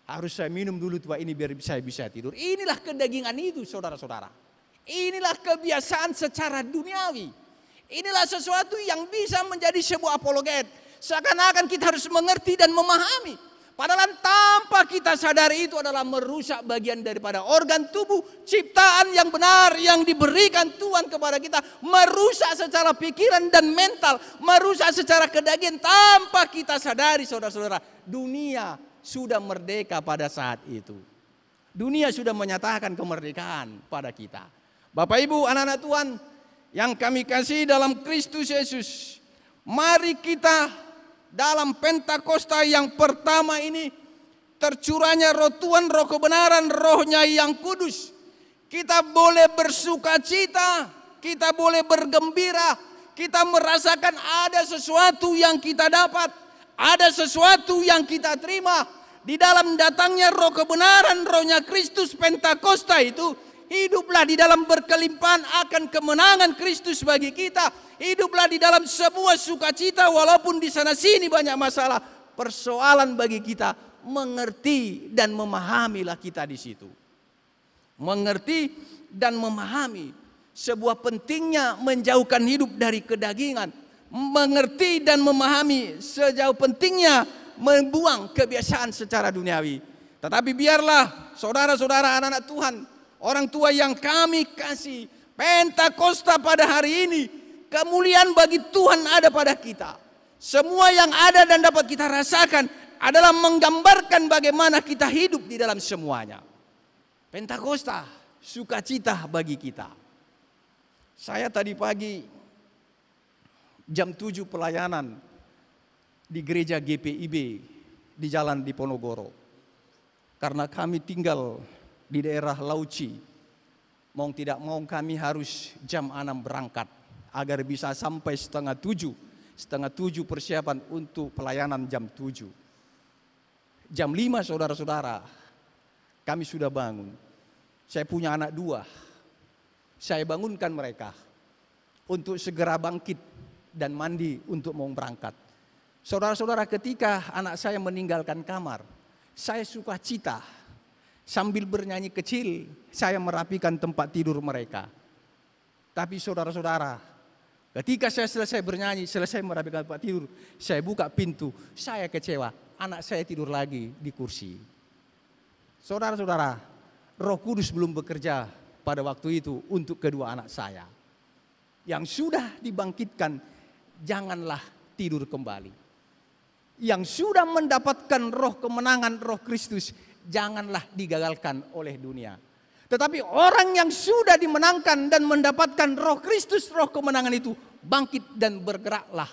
Harus saya minum dulu tua ini biar saya bisa tidur. Inilah kedagingan itu saudara-saudara. Inilah kebiasaan secara duniawi. Inilah sesuatu yang bisa menjadi sebuah apologet. Seakan-akan kita harus mengerti dan memahami. Padahal tanpa kita sadari itu adalah merusak bagian daripada organ tubuh, ciptaan yang benar yang diberikan Tuhan kepada kita. Merusak secara pikiran dan mental, merusak secara kedagingan tanpa kita sadari saudara-saudara. Dunia sudah merdeka pada saat itu. Dunia sudah menyatakan kemerdekaan pada kita. Bapak Ibu anak-anak Tuhan yang kami kasih dalam Kristus Yesus. Mari kita dalam Pentakosta yang pertama ini tercurahnya roh Tuhan, roh kebenaran, rohnya yang kudus. Kita boleh bersuka cita, kita boleh bergembira, kita merasakan ada sesuatu yang kita dapat, ada sesuatu yang kita terima. Di dalam datangnya roh kebenaran, rohnya Kristus Pentakosta itu, hiduplah di dalam berkelimpahan akan kemenangan Kristus bagi kita. Hiduplah di dalam sebuah sukacita walaupun di sana sini banyak masalah. Persoalan bagi kita mengerti dan memahamilah kita di situ. Mengerti dan memahami sebuah pentingnya menjauhkan hidup dari kedagingan. Mengerti dan memahami sejauh pentingnya membuang kebiasaan secara duniawi. Tetapi biarlah saudara-saudara anak-anak Tuhan, orang tua yang kami kasih, Pentakosta pada hari ini, kemuliaan bagi Tuhan ada pada kita. Semua yang ada dan dapat kita rasakan adalah menggambarkan bagaimana kita hidup di dalam semuanya. Pentakosta, sukacita bagi kita. Saya tadi pagi jam 7 pelayanan di gereja GPIB di Jalan Diponegoro. Karena kami tinggal di daerah Lauci, mau tidak mau kami harus jam 6 berangkat agar bisa sampai setengah 7 persiapan untuk pelayanan jam 7. Jam 5 saudara-saudara, kami sudah bangun. Saya punya anak 2. Saya bangunkan mereka untuk segera bangkit dan mandi untuk mau berangkat. Saudara-saudara, ketika anak saya meninggalkan kamar, saya suka cita. Sambil bernyanyi kecil, saya merapikan tempat tidur mereka. Tapi saudara-saudara, ketika saya selesai bernyanyi, selesai merapikan tempat tidur, saya buka pintu, saya kecewa. Anak saya tidur lagi di kursi. Saudara-saudara, Roh Kudus belum bekerja pada waktu itu untuk kedua anak saya. Yang sudah dibangkitkan, janganlah tidur kembali. Yang sudah mendapatkan roh kemenangan, roh Kristus, janganlah digagalkan oleh dunia. Tetapi orang yang sudah dimenangkan dan mendapatkan roh Kristus, roh kemenangan itu, bangkit dan bergeraklah.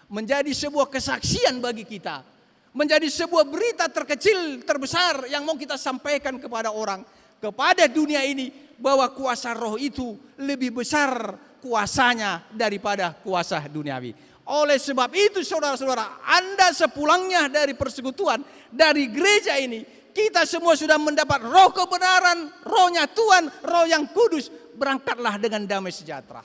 Menjadi sebuah kesaksian bagi kita. Menjadi sebuah berita terkecil, terbesar yang mau kita sampaikan kepada orang, kepada dunia ini, bahwa kuasa roh itu lebih besar kuasanya daripada kuasa duniawi. Oleh sebab itu saudara-saudara, Anda sepulangnya dari persekutuan, dari gereja ini, kita semua sudah mendapat roh kebenaran, rohnya Tuhan, roh yang kudus. Berangkatlah dengan damai sejahtera.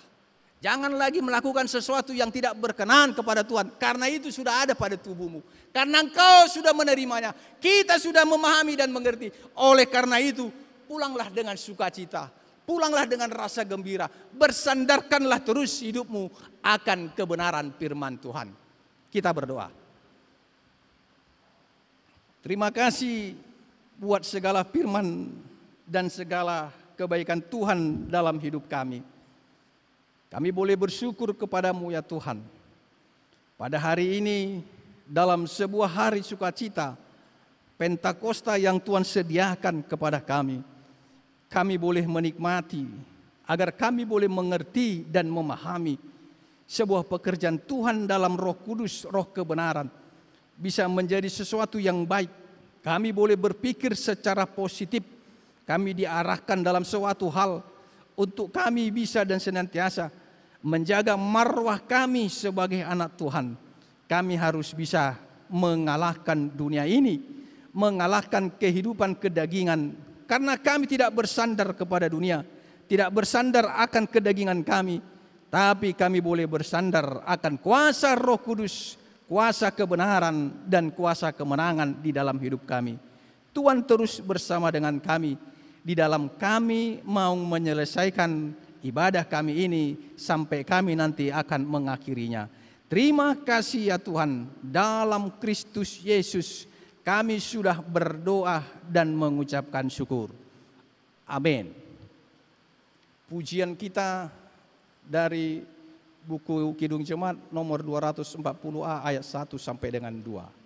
Jangan lagi melakukan sesuatu yang tidak berkenan kepada Tuhan. Karena itu sudah ada pada tubuhmu. Karena engkau sudah menerimanya. Kita sudah memahami dan mengerti. Oleh karena itu, pulanglah dengan sukacita. Pulanglah dengan rasa gembira. Bersandarkanlah terus hidupmu akan kebenaran firman Tuhan. Kita berdoa. Terima kasih buat segala firman dan segala kebaikan Tuhan dalam hidup kami. Kami boleh bersyukur kepadamu ya Tuhan. Pada hari ini dalam sebuah hari sukacita, Pentakosta yang Tuhan sediakan kepada kami, kami boleh menikmati agar kami boleh mengerti dan memahami sebuah pekerjaan Tuhan dalam Roh Kudus, roh kebenaran, bisa menjadi sesuatu yang baik. Kami boleh berpikir secara positif, kami diarahkan dalam suatu hal untuk kami bisa dan senantiasa menjaga marwah kami sebagai anak Tuhan. Kami harus bisa mengalahkan dunia ini, mengalahkan kehidupan kedagingan, karena kami tidak bersandar kepada dunia, tidak bersandar akan kedagingan kami, tapi kami boleh bersandar akan kuasa Roh Kudus, kuasa kebenaran dan kuasa kemenangan di dalam hidup kami. Tuhan terus bersama dengan kami di dalam kami mau menyelesaikan ibadah kami ini sampai kami nanti akan mengakhirinya. Terima kasih ya Tuhan, dalam Kristus Yesus kami sudah berdoa dan mengucapkan syukur. Amin. Pujian kita dari buku Kidung Jemaat nomor 240A ayat 1 sampai dengan 2.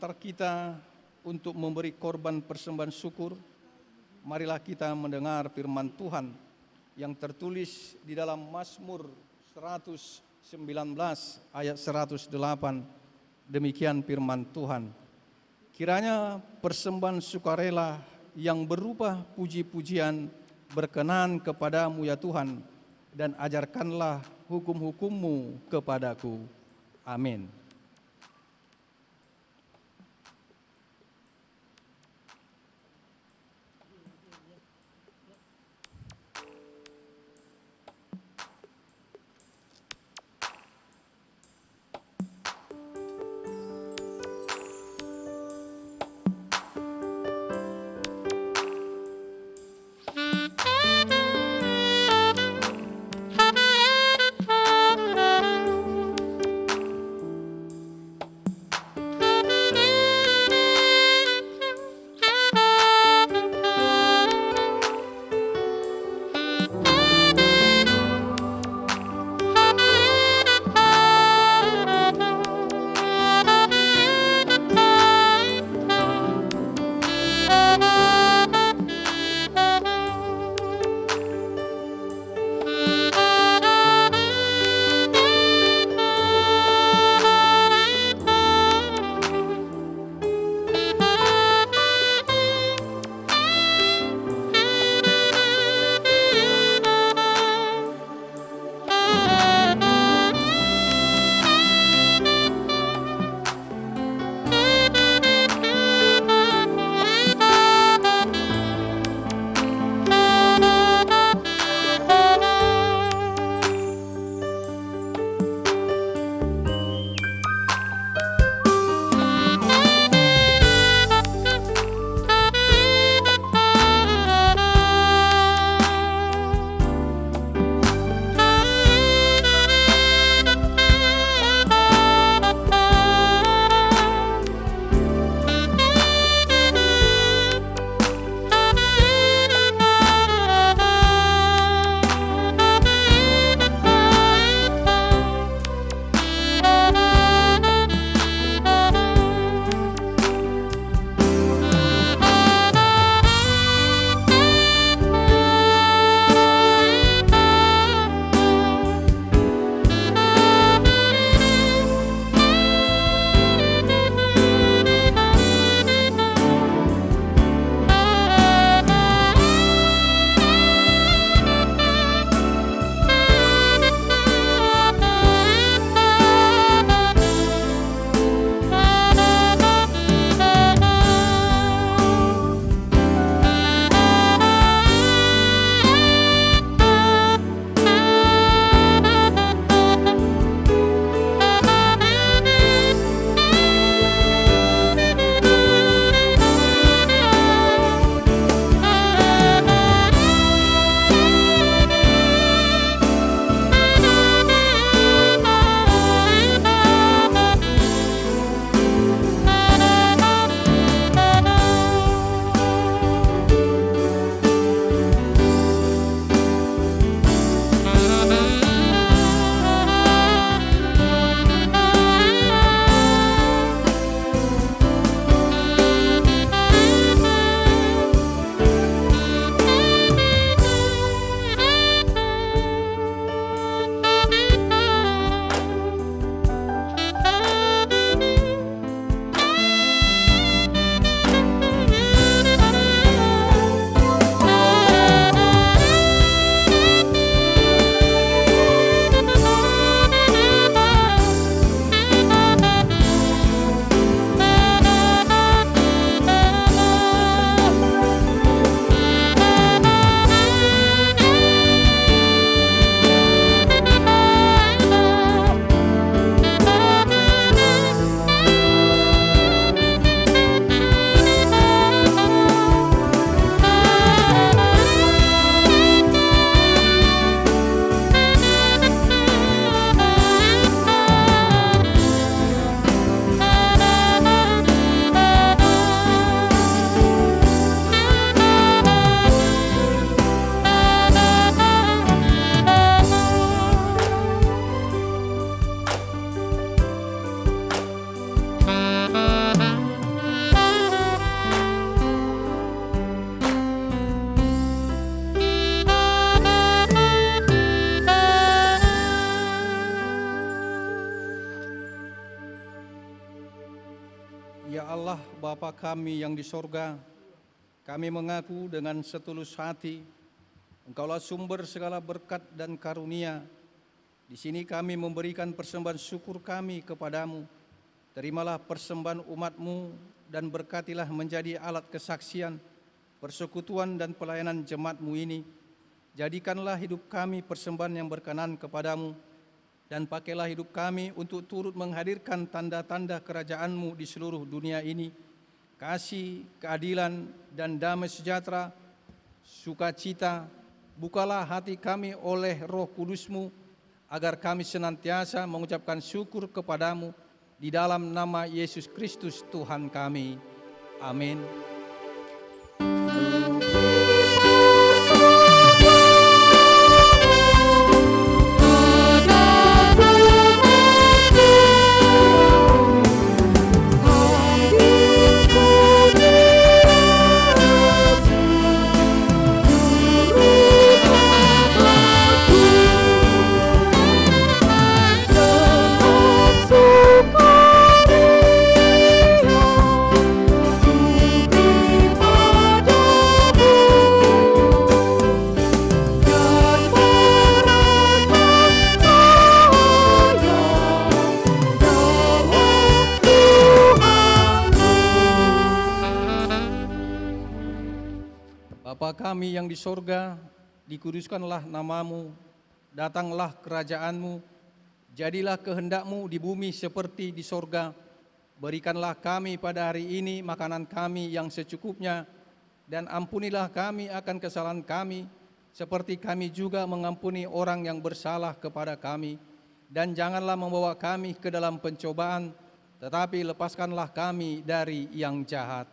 altar kita untuk memberi korban persembahan syukur, marilah kita mendengar firman Tuhan yang tertulis di dalam Mazmur 119 ayat 108. Demikian firman Tuhan. Kiranya persembahan sukarela yang berupa puji-pujian berkenan kepadamu ya Tuhan, dan ajarkanlah hukum-hukum-Mu kepadaku. Amin. Allah Bapa kami yang di sorga, kami mengaku dengan setulus hati, Engkaulah sumber segala berkat dan karunia. Di sini kami memberikan persembahan syukur kami kepadamu. Terimalah persembahan umat-Mu dan berkatilah menjadi alat kesaksian, persekutuan dan pelayanan jemaat-Mu ini. Jadikanlah hidup kami persembahan yang berkenan kepadamu, dan pakailah hidup kami untuk turut menghadirkan tanda-tanda kerajaan-Mu di seluruh dunia ini. Kasih, keadilan, dan damai sejahtera, sukacita, bukalah hati kami oleh Roh Kudus-Mu, agar kami senantiasa mengucapkan syukur kepadamu di dalam nama Yesus Kristus Tuhan kami. Amin. Bapa kami yang di sorga, dikuduskanlah namamu, datanglah kerajaan-Mu, jadilah kehendak-Mu di bumi seperti di sorga. Berikanlah kami pada hari ini makanan kami yang secukupnya, dan ampunilah kami akan kesalahan kami, seperti kami juga mengampuni orang yang bersalah kepada kami. Dan janganlah membawa kami ke dalam pencobaan, tetapi lepaskanlah kami dari yang jahat.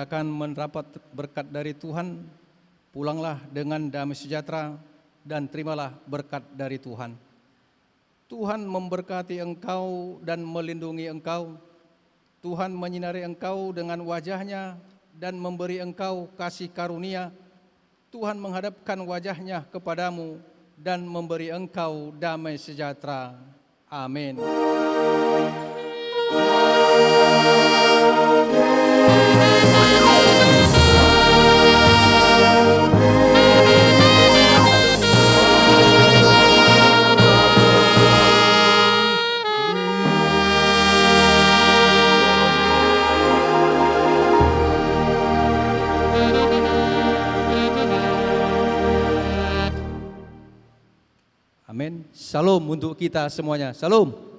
Akan mendapat berkat dari Tuhan, pulanglah dengan damai sejahtera dan terimalah berkat dari Tuhan. Tuhan memberkati engkau dan melindungi engkau. Tuhan menyinari engkau dengan wajah-Nya dan memberi engkau kasih karunia. Tuhan menghadapkan wajah-Nya kepadamu dan memberi engkau damai sejahtera. Amin. Amin. Salam untuk kita semuanya. Salam.